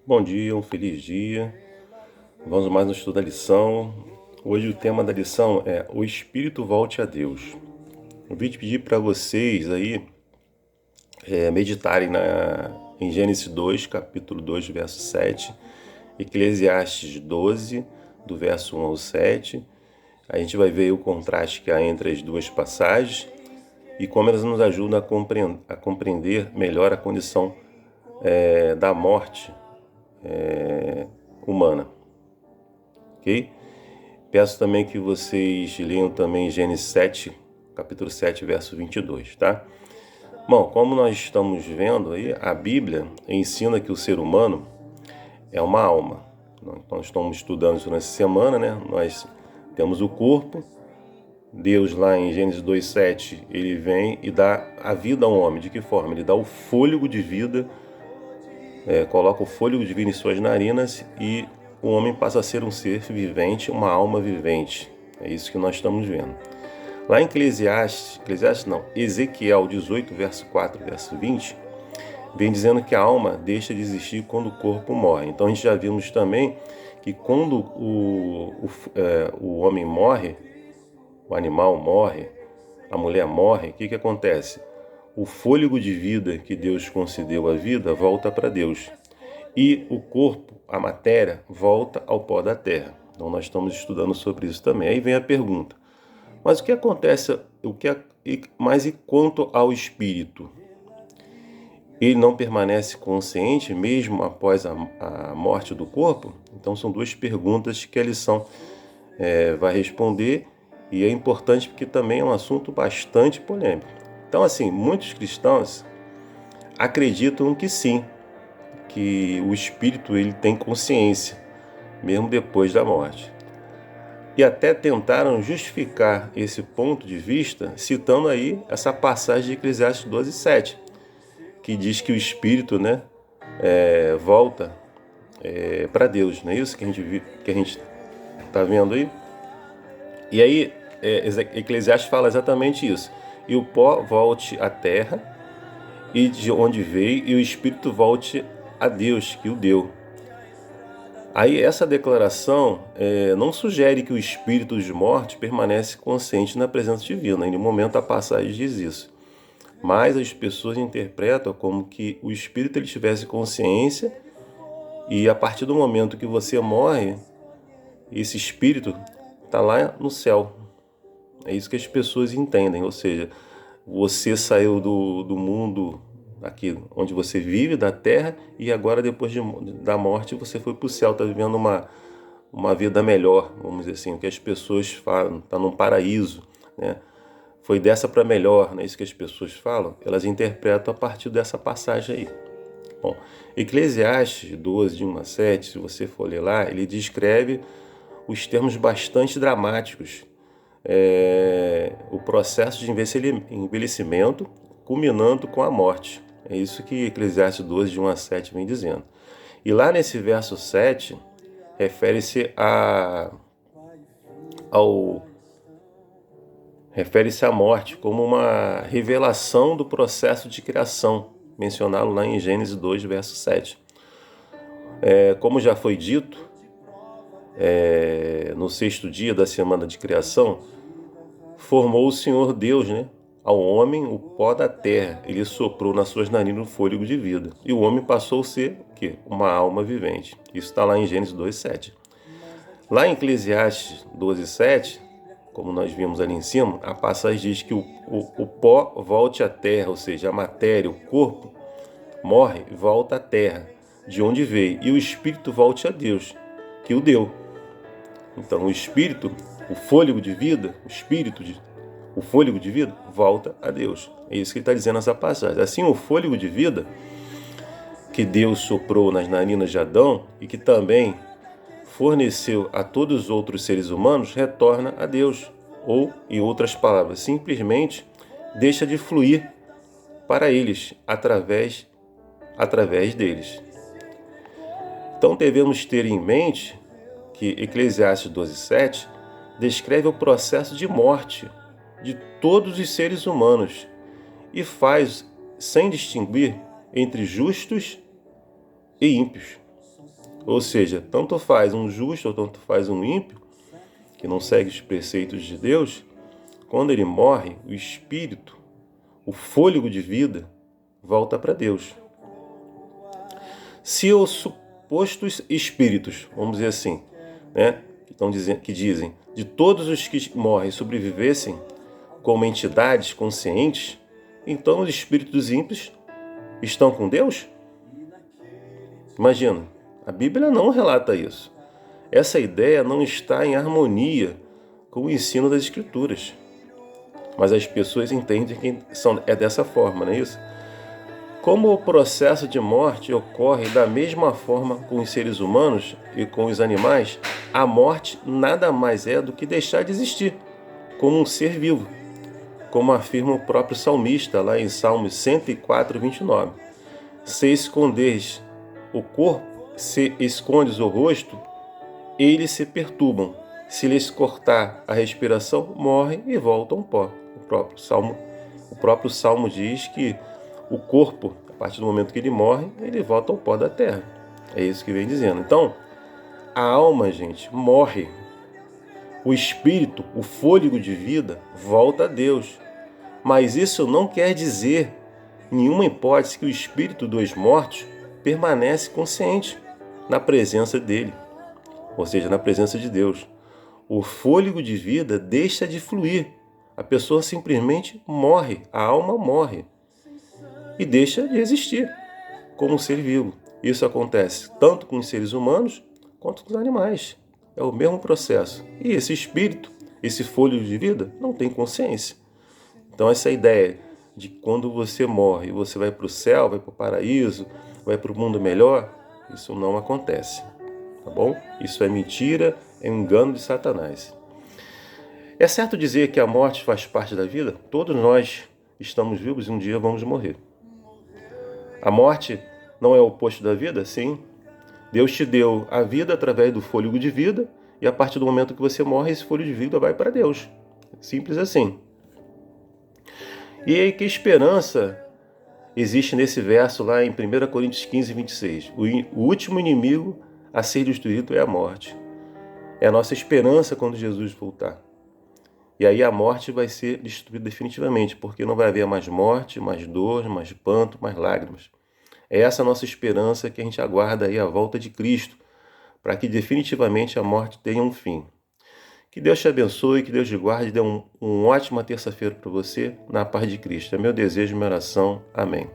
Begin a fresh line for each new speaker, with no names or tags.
Bom dia, um feliz dia. Vamos mais no estudo da lição. Hoje o tema da lição é O Espírito Volte a Deus. Eu vim te pedir para vocês aí meditarem em Gênesis 2, capítulo 2, verso 7, Eclesiastes 12, do verso 1 ao 7. A gente vai ver o contraste que há entre as duas passagens e como elas nos ajudam a compreender melhor a condição da morte humana. Ok? Peço também que vocês leiam também Gênesis 7, capítulo 7, verso 22, tá? Bom, como nós estamos vendo aí, a Bíblia ensina que o ser humano é uma alma. Então, estamos estudando isso nessa semana, né? Nós temos o corpo. Deus lá em Gênesis 2:7, ele vem e dá a vida ao homem. De que forma? Ele dá o fôlego de vida, coloca o fôlego de vida em suas narinas e o homem passa a ser um ser vivente, uma alma vivente. É isso que nós estamos vendo. Lá em Ezequiel 18, verso 4, verso 20, vem dizendo que a alma deixa de existir quando o corpo morre. Então a gente já vimos também que quando o homem morre, o animal morre, a mulher morre, o que acontece? O fôlego de vida que Deus concedeu à vida volta para Deus. E o corpo, a matéria, volta ao pó da terra. Então nós estamos estudando sobre isso também. Aí vem a pergunta: mas o que acontece, mas e quanto ao espírito? Ele não permanece consciente mesmo após a morte do corpo? Então são duas perguntas que a lição vai responder, e é importante porque também é um assunto bastante polêmico. Então, assim, muitos cristãos acreditam que sim, que o espírito ele tem consciência, mesmo depois da morte. E até tentaram justificar esse ponto de vista citando aí essa passagem de Eclesiastes 12:7, que diz que o espírito, né, volta para Deus. Não é isso que a gente está vendo aí? E aí, Eclesiastes fala exatamente isso. E o pó volte à terra, e de onde veio, e o espírito volte a Deus, que o deu. Aí essa declaração não sugere que o espírito dos mortos permanece consciente na presença divina. Em nenhum momento a passagem diz isso. Mas as pessoas interpretam como que o espírito ele tivesse consciência e a partir do momento que você morre, esse espírito está lá no céu. É isso que as pessoas entendem, ou seja, você saiu do mundo aqui onde você vive, da terra, e agora depois da morte você foi para o céu, está vivendo uma vida melhor, vamos dizer assim, o que as pessoas falam, está num paraíso, né? Foi dessa para melhor, não é isso que as pessoas falam? Elas interpretam a partir dessa passagem aí. Bom, Eclesiastes 12, de 1 a 7, se você for ler lá, ele descreve os termos bastante dramáticos, o processo de envelhecimento culminando com a morte. É isso que Eclesiastes 12, de 1 a 7 vem dizendo. E lá nesse verso 7, refere-se ao refere-se à morte como uma revelação do processo de criação, mencionado lá em Gênesis 2, verso 7. Como já foi dito, no sexto dia da semana de criação, formou o Senhor Deus, né, ao homem o pó da terra. Ele soprou nas suas narinas o fôlego de vida. E o homem passou a ser o quê? Uma alma vivente. Isso está lá em Gênesis 2:7. Lá em Eclesiastes 12:7, como nós vimos ali em cima, a passagem diz que o pó volte à terra, ou seja, a matéria, o corpo, morre e volta à terra, de onde veio, e o espírito volte a Deus, que o deu. Então o espírito, o fôlego de vida, o fôlego de vida volta a Deus. É isso que ele está dizendo nessa passagem. Assim, o fôlego de vida que Deus soprou nas narinas de Adão e que também forneceu a todos os outros seres humanos, retorna a Deus. Ou, em outras palavras, simplesmente deixa de fluir para eles, através deles. Então devemos ter em mente que Eclesiastes 12:7 descreve o processo de morte de todos os seres humanos e faz sem distinguir entre justos e ímpios. Ou seja, tanto faz um justo ou tanto faz um ímpio, que não segue os preceitos de Deus, quando ele morre, o espírito, o fôlego de vida, volta para Deus. Se os supostos espíritos, vamos dizer assim, né, que dizem, de todos os que morrem sobrevivessem como entidades conscientes, então os espíritos ímpios estão com Deus? Imagina, a Bíblia não relata isso. Essa ideia não está em harmonia com o ensino das Escrituras. Mas as pessoas entendem que é dessa forma, não é isso? Como o processo de morte ocorre da mesma forma com os seres humanos e com os animais, a morte nada mais é do que deixar de existir, como um ser vivo, como afirma o próprio salmista lá em Salmos 104, 29. Se escondes o corpo, se escondes o rosto, eles se perturbam. Se lhes cortar a respiração, morrem e voltam ao pó. O próprio Salmo diz que o corpo, a partir do momento que ele morre, ele volta ao pó da terra. É isso que vem dizendo. Então, a alma, gente, morre. O espírito, o fôlego de vida, volta a Deus. Mas isso não quer dizer, em nenhuma hipótese, que o espírito dos mortos permanece consciente na presença dele, ou seja, na presença de Deus. O fôlego de vida deixa de fluir. A pessoa simplesmente morre, a alma morre e deixa de existir como um ser vivo. Isso acontece tanto com os seres humanos quanto com os animais. É o mesmo processo. E esse espírito, esse fôlego de vida, não tem consciência. Então essa ideia de quando você morre, você vai para o céu, vai para o paraíso, vai para o mundo melhor, isso não acontece. Tá bom? Isso é mentira, é um engano de Satanás. É certo dizer que a morte faz parte da vida? Todos nós estamos vivos e um dia vamos morrer. A morte não é o oposto da vida? Sim. Deus te deu a vida através do fôlego de vida e a partir do momento que você morre, esse fôlego de vida vai para Deus. Simples assim. E aí, que esperança existe nesse verso lá em 1 Coríntios 15, 26? O último inimigo a ser destruído é a morte. É a nossa esperança quando Jesus voltar. E aí a morte vai ser destruída definitivamente, porque não vai haver mais morte, mais dor, mais pranto, mais lágrimas. É essa a nossa esperança que a gente aguarda aí a volta de Cristo, para que definitivamente a morte tenha um fim. Que Deus te abençoe, que Deus te guarde, dê uma ótima terça-feira para você, na paz de Cristo. É meu desejo, minha oração. Amém.